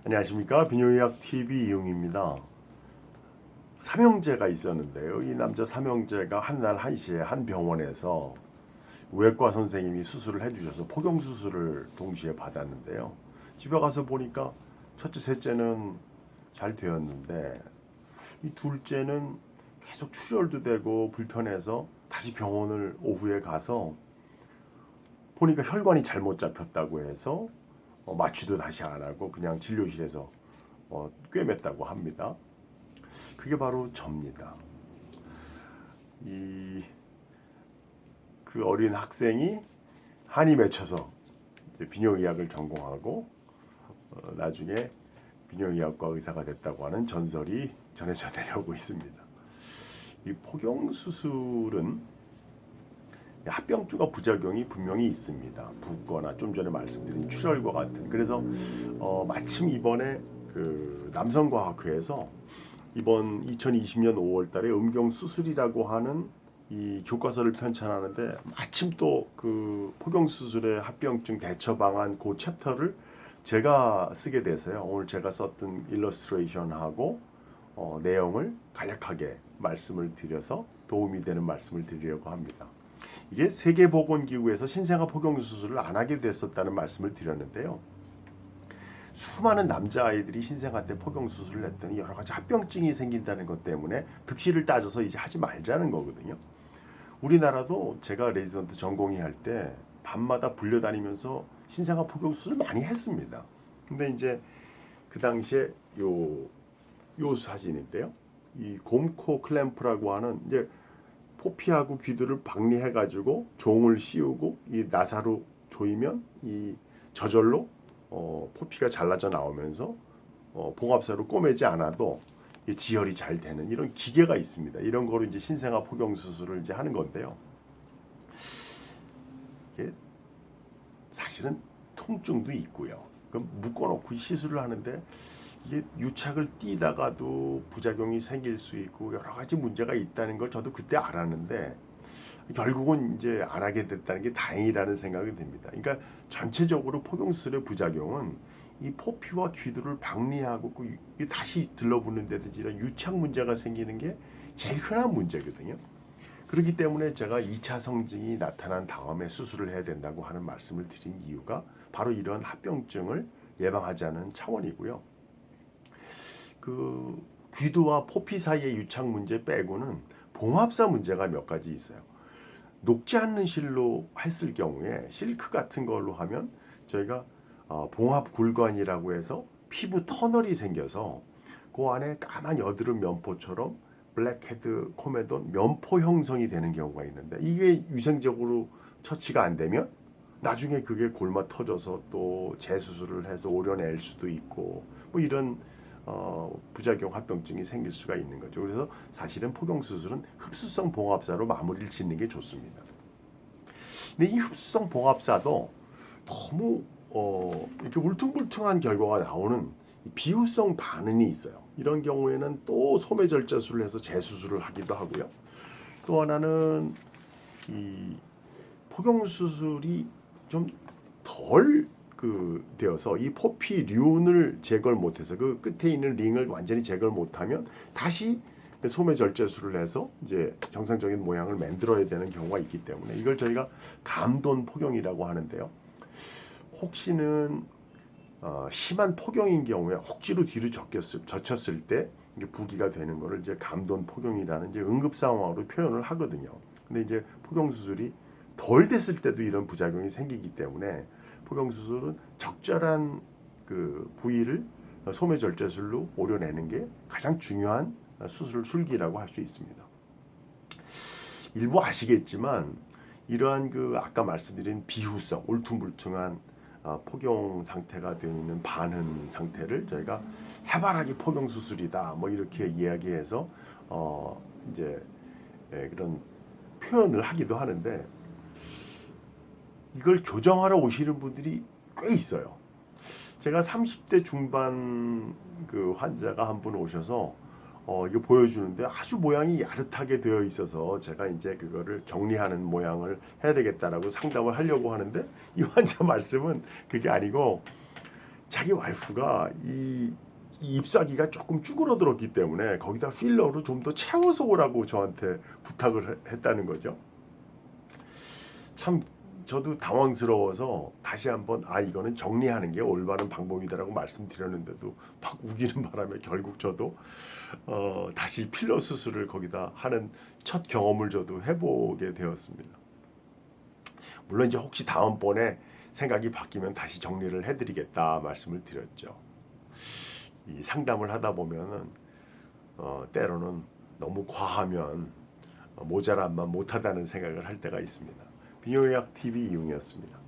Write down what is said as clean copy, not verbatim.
안녕하십니까. 비뇨의학 TV 이용입니다. 삼형제가 있었는데요. 이 남자 삼형제가 한날 한시에 한 병원에서 외과 선생님이 수술을 해주셔서 포경 수술을 동시에 받았는데요. 집에 가서 보니까 첫째, 셋째는 잘 되었는데 이 둘째는 계속 출혈도 되고 불편해서 다시 병원을 오후에 가서 보니까 혈관이 잘못 잡혔다고 해서 마취도 다시 안 하고 그냥 진료실에서 꿰맸다고 합니다. 그게 바로 접니다. 그 어린 학생이 한이 맺혀서 비뇨의학을 전공하고 나중에 비뇨의학과 의사가 됐다고 하는 전설이 전해져 내려오고 있습니다. 이 포경 수술은 합병증과 부작용이 분명히 있습니다. 붓거나 좀 전에 말씀드린 출혈과 같은. 그래서 마침 이번에 그 남성과학회에서 이번 2020년 5월달에 음경 수술이라고 하는 이 교과서를 편찬하는데 마침 또 그 포경 수술의 합병증 대처 방안 그 챕터를 제가 쓰게 돼서요. 오늘 제가 썼던 일러스트레이션하고 내용을 간략하게 말씀을 드려서 도움이 되는 말씀을 드리려고 합니다. 이게 세계보건기구에서 신생아 포경 수술을 안 하게 됐었다는 말씀을 드렸는데요. 수많은 남자아이들이 신생아 때 포경 수술을 했더니 여러 가지 합병증이 생긴다는 것 때문에 득실을 따져서 이제 하지 말자는 거거든요. 우리나라도 제가 레지던트 전공의 할 때 밤마다 불려다니면서 신생아 포경 수술을 많이 했습니다. 근데 이제 그 당시에 요 사진인데요. 이 곰코 클램프라고 하는 이제 포피하고 귀두를 박리해가지고 종을 씌우고 이 나사로 조이면 이 저절로 포피가 잘라져 나오면서 봉합사로 꼬매지 않아도 지혈이 잘 되는 이런 기계가 있습니다. 이런 거로 이제 신생아 포경 수술을 이제 하는 건데요. 이게 사실은 통증도 있고요. 그럼 묶어놓고 시술을 하는데 이게 유착을 띄다가도 부작용이 생길 수 있고 여러 가지 문제가 있다는 걸 저도 그때 알았는데 결국은 이제 안 하게 됐다는 게 다행이라는 생각이 듭니다. 그러니까 전체적으로 포경수술의 부작용은 이 포피와 귀두를 박리하고 다시 들러붙는 데든지 이런 유착 문제가 생기는 게 제일 흔한 문제거든요. 그렇기 때문에 제가 2차 성징이 나타난 다음에 수술을 해야 된다고 하는 말씀을 드린 이유가 바로 이런 합병증을 예방하자는 차원이고요. 그 귀두와 포피 사이의 유착 문제 빼고는 봉합사 문제가 몇 가지 있어요. 녹지 않는 실로 했을 경우에 실크 같은 걸로 하면 저희가 봉합 굴관이라고 해서 피부 터널이 생겨서 그 안에 까만 여드름 면포처럼 블랙헤드 코메돈 면포 형성이 되는 경우가 있는데 이게 위생적으로 처치가 안 되면 나중에 그게 골마 터져서 또 재수술을 해서 오려낼 수도 있고 뭐 이런 부작용 합병증이 생길 수가 있는 거죠. 그래서 사실은 포경 수술은 흡수성 봉합사로 마무리를 짓는 게 좋습니다. 근데 이 흡수성 봉합사도 너무 이렇게 울퉁불퉁한 결과가 나오는 비후성 반응이 있어요. 이런 경우에는 또 소매절제술을 해서 재수술을 하기도 하고요. 또 하나는 이 포경 수술이 좀덜 되어서 이 포피륜을 제거를 못해서 그 끝에 있는 링을 완전히 제거를 못하면 다시 소매절제술을 해서 이제 정상적인 모양을 만들어야 되는 경우가 있기 때문에 이걸 저희가 감돈 포경이라고 하는데요. 혹시는 심한 포경인 경우에 억지로 뒤로 젖혔을 때 이게 부기가 되는 거를 이제 감돈 포경이라는 이제 응급 상황으로 표현을 하거든요. 근데 이제 포경 수술이 덜 됐을 때도 이런 부작용이 생기기 때문에 포경 수술은 적절한 그 부위를 소매절제술로 오려내는 게 가장 중요한 수술 술기라고 할 수 있습니다. 일부 아시겠지만 이러한 그 아까 말씀드린 비후성, 울퉁불퉁한 포경 상태가 되어 있는 반응 상태를 저희가 해바라기 포경 수술이다, 뭐 이렇게 이야기해서 이제 그런 표현을 하기도 하는데. 이걸 교정하러 오시는 분들이 꽤 있어요. 제가 30대 중반 그 환자가 한 분 오셔서 이거 보여주는데 아주 모양이 야릇하게 되어 있어서 제가 이제 그거를 정리하는 모양을 해야 되겠다라고 상담을 하려고 하는데 이 환자 말씀은 그게 아니고 자기 와이프가 이 잎사귀가 조금 쭈그러들었기 때문에 거기다 필러로 좀 더 채워서 오라고 저한테 부탁을 했다는 거죠. 참 저도 당황스러워서 다시 한번 이거는 정리하는 게 올바른 방법이다라고 말씀드렸는데도 막 우기는 바람에 결국 저도 다시 필러 수술을 거기다 하는 첫 경험을 저도 해보게 되었습니다. 물론 이제 혹시 다음번에 생각이 바뀌면 다시 정리를 해드리겠다 말씀을 드렸죠. 이 상담을 하다 보면은 때로는 너무 과하면 모자란만 못하다는 생각을 할 때가 있습니다. 비뇨의학 TV 이용이었습니다.